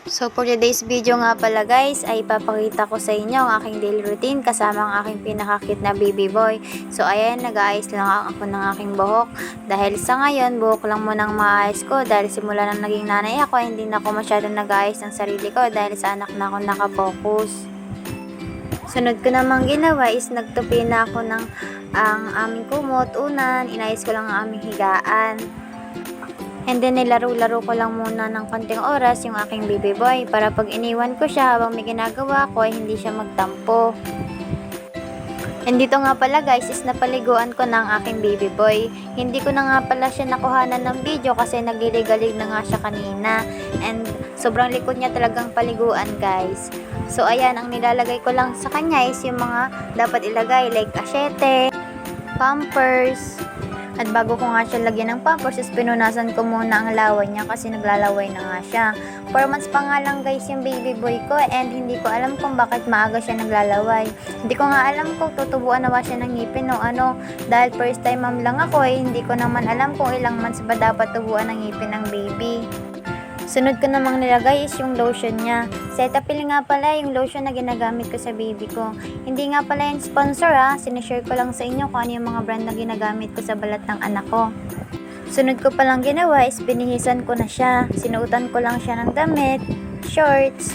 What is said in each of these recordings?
So for today's video nga pala guys ay papakita ko sa inyo ang aking daily routine kasama ang aking pinakakit na baby boy. So ayan, nag-aayos lang ako ng aking buhok dahil sa ngayon buhok lang munang maayos ko dahil simula nang naging nanay ako hindi na ako masyadong nag-aayos ng sarili ko dahil sa anak na ako nakapokus. Sunod ko namang ginawa is nagtupi na ako ng ang aming kumot, unan, inayos ko lang ang aming higaan. And then nilaro-laro ko lang muna ng konting oras yung aking baby boy para pag iniwan ko siya habang may ginagawa ko ay hindi siya magtampo. And dito nga pala guys is napaliguan ko ng aking baby boy. Hindi ko na nga pala siya nakuhanan ng video kasi naglilig-alig na nga siya kanina. And sobrang likod niya talagang paliguan guys. So ayan, ang nilalagay ko lang sa kanya is yung mga dapat ilagay like asyete, pampers. At bago ko nga siya lagyan ng pampers, is pinunasan ko muna ang lawan niya kasi naglalaway na nga siya. 4 months pa nga lang guys yung baby boy ko and hindi ko alam kung bakit maaga siya naglalaway. Hindi ko nga alam kung tutubuan na ba siya ng ngipin o ano. Dahil first time mom lang ako hindi ko naman alam kung ilang months ba dapat tubuan ng ngipin ng baby. Sunod ko namang nilagay is yung lotion niya. Cetaphil nga pala yung lotion na ginagamit ko sa baby ko. Hindi nga pala yung sponsor sinishare ko lang sa inyo kung ano yung mga brand na ginagamit ko sa balat ng anak ko. Sunod ko palang ginawa is binihisan ko na siya. Sinuutan ko lang siya ng damit, shorts,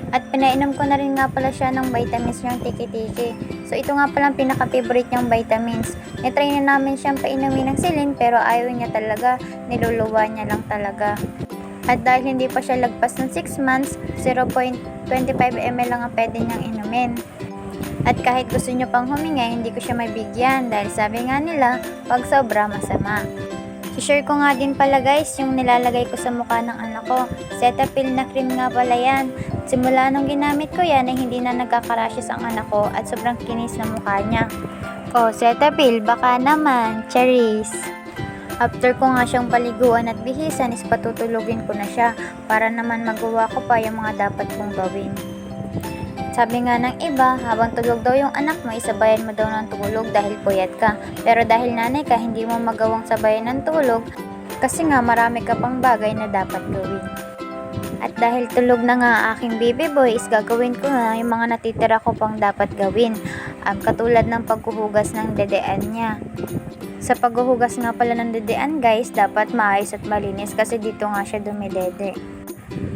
at pinainom ko na rin nga pala siya ng vitamins yung tiki-tiki. So ito nga palang pinaka-favorite niyang vitamins. Netry na namin siyang painumin ng silin pero ayaw niya talaga, niluluwa niya lang talaga. At dahil hindi pa siya lagpas ng 6 months, 0.25 ml lang ang pwede niyang inumin. At kahit gusto niyo pang huminga, hindi ko siya mabigyan dahil sabi nga nila, pag sobra masama. I-share ko nga din pala guys yung nilalagay ko sa mukha ng anak ko. Cetaphil na cream nga pala yan. Simula nung ginamit ko yan ay hindi na nagkakarashes ang anak ko at sobrang kinis na mukha niya. Oh, Cetaphil, baka naman, cherries. After ko nga siyang paliguan at bihisan is patutulugin ko na siya para naman magawa ko pa yung mga dapat kong gawin. Sabi nga ng iba, habang tulog daw yung anak mo, isabayan mo daw ng tulog dahil puyat ka. Pero dahil nanay ka, hindi mo magawang sabayan ng tulog kasi nga marami ka pang bagay na dapat gawin. At dahil tulog na nga aking baby boy is gagawin ko na yung mga natitira ko pang dapat gawin. Katulad ng paghuhugas ng dedean niya. Sa paghuhugas nga pala ng dedean guys, dapat maayos at malinis kasi dito nga siya dumidede.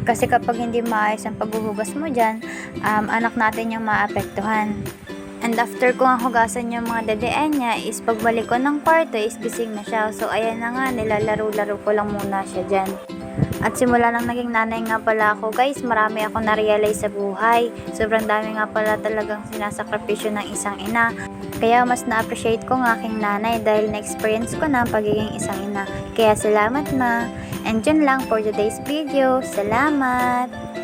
Kasi kapag hindi maayos ang paghuhugas mo dyan, anak natin yung maapektuhan. And after ko nga hugasan yung mga dedean niya is pagbalik ko ng kwarto is gising na siya. So ayan na nga, nilalaro-laro ko lang muna siya dyan. At simula nang naging nanay nga pala ako guys, marami ako na-realize sa buhay. Sobrang dami nga pala talagang sinasakripisyo ng isang ina. Kaya mas na-appreciate ko ng aking nanay dahil na-experience ko na ang pagiging isang ina. Kaya salamat ma. And yun lang for today's video. Salamat!